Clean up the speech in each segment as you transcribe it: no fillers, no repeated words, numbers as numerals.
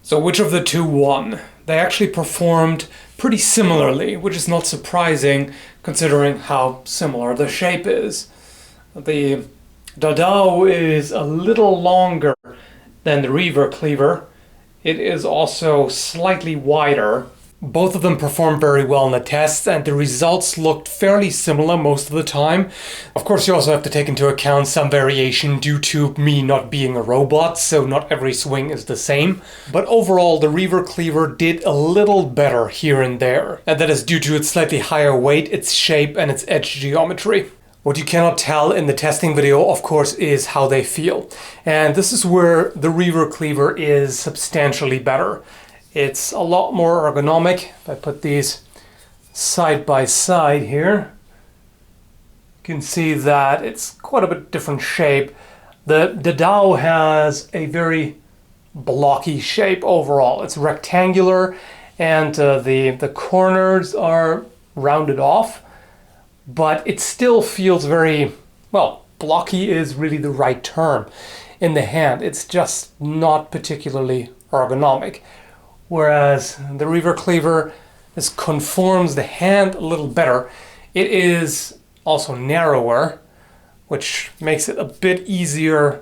So which of the two won? They actually performed pretty similarly, which is not surprising considering how similar the shape is. The Dadao is a little longer than the Reaver Cleaver. It is also slightly wider. Both of them performed very well in the tests, and the results looked fairly similar most of the time. Of course, you also have to take into account some variation due to me not being a robot, so not every swing is the same. But overall, the Reaver Cleaver did a little better here and there, and that is due to its slightly higher weight, its shape, and its edge geometry. What you cannot tell in the testing video, of course, is how they feel. And this is where the Reaver Cleaver is substantially better. It's a lot more ergonomic. If I put these side by side here, you can see that it's quite a bit different shape. The Dadao has a very blocky shape overall. It's rectangular, and the corners are rounded off, but it still feels very, well, blocky is really the right term in the hand. It's just not particularly ergonomic. Whereas the Reaver Cleaver conforms the hand a little better. It is also narrower, which makes it a bit easier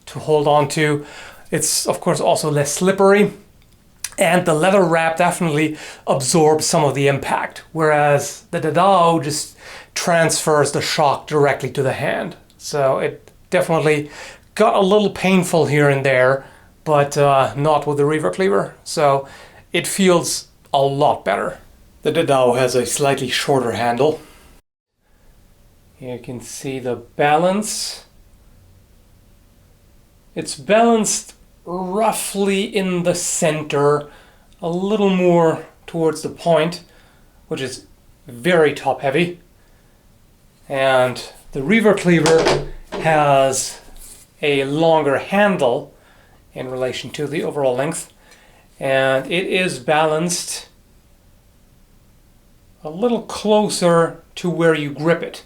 to hold on to. It's of course also less slippery, and the leather wrap definitely absorbs some of the impact, whereas the Dadao just transfers the shock directly to the hand. So it definitely got a little painful here and there, but not with the Reaver Cleaver, so it feels a lot better. The Dadao has a slightly shorter handle. Here you can see the balance. It's balanced roughly in the center, a little more towards the point, which is very top heavy. And the Reaver Cleaver has a longer handle in relation to the overall length, and it is balanced a little closer to where you grip it.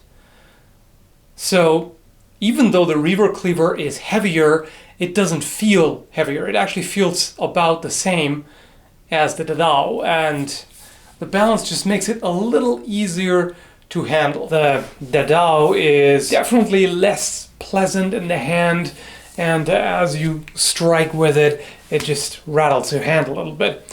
So even though the Reaver Cleaver is heavier, it doesn't feel heavier. It actually feels about the same as the Dadao, and the balance just makes it a little easier to handle. The Dadao is definitely less pleasant in the hand, and as you strike with it, it just rattles your hand a little bit.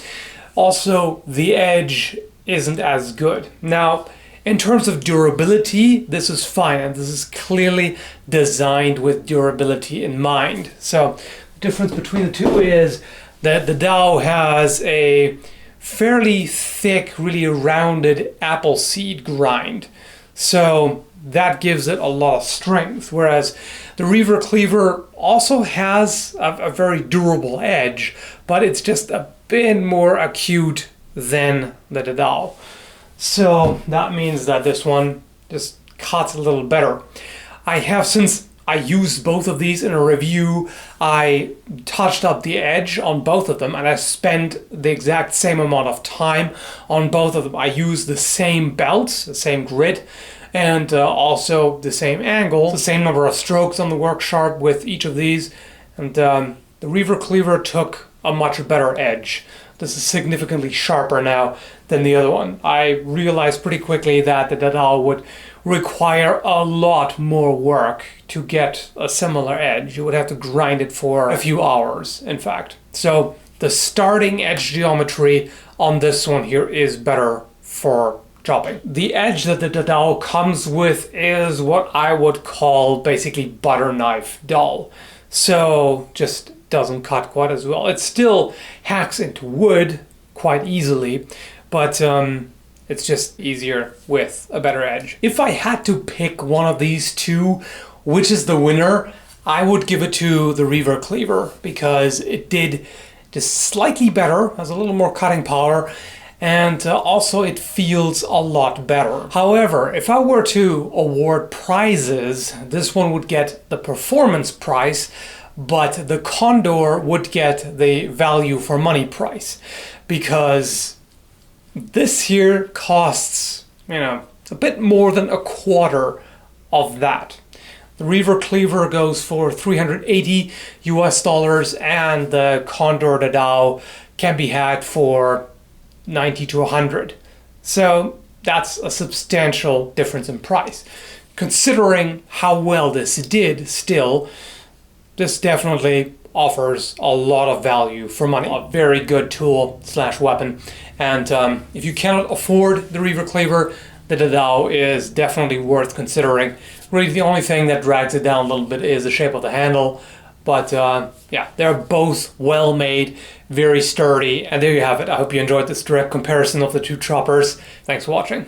Also, the edge isn't as good. Now, in terms of durability, this is fine, and this is clearly designed with durability in mind. So, the difference between the two is that the Dadao has a fairly thick, really rounded apple seed grind. So, that gives it a lot of strength, whereas the Reaver Cleaver also has a very durable edge, but it's just a bit more acute than the Dadao. So that means that this one just cuts a little better. Since I used both of these in a review, I touched up the edge on both of them, and I spent the exact same amount of time on both of them. I used the same belts, the same grit, and also the same angle, the same number of strokes on the work sharp with each of these, and the Reaver Cleaver took a much better edge. This is significantly sharper now than the other one. I realized pretty quickly that the Dadao would require a lot more work to get a similar edge. You would have to grind it for a few hours, in fact. So the starting edge geometry on this one here is better for chopping. The edge that the Dadao comes with is what I would call basically butter knife dull. So just doesn't cut quite as well. It still hacks into wood quite easily, but it's just easier with a better edge. If I had to pick one of these two, which is the winner, I would give it to the Reaver Cleaver, because it did just slightly better, has a little more cutting power, and also it feels a lot better. However, if I were to award prizes, this one would get the performance prize, but the Condor would get the value for money price, because this here costs, a bit more than a quarter of that. The Reaver Cleaver goes for $380 US, and the Condor Dadao can be had for 90 to 100. So that's a substantial difference in price. Considering how well this did still, this definitely offers a lot of value for money. A very good tool / weapon. And if you cannot afford the Reaver Cleaver, the Dadao is definitely worth considering. Really the only thing that drags it down a little bit is the shape of the handle. But yeah, they're both well made, very sturdy. And there you have it. I hope you enjoyed this direct comparison of the two choppers. Thanks for watching.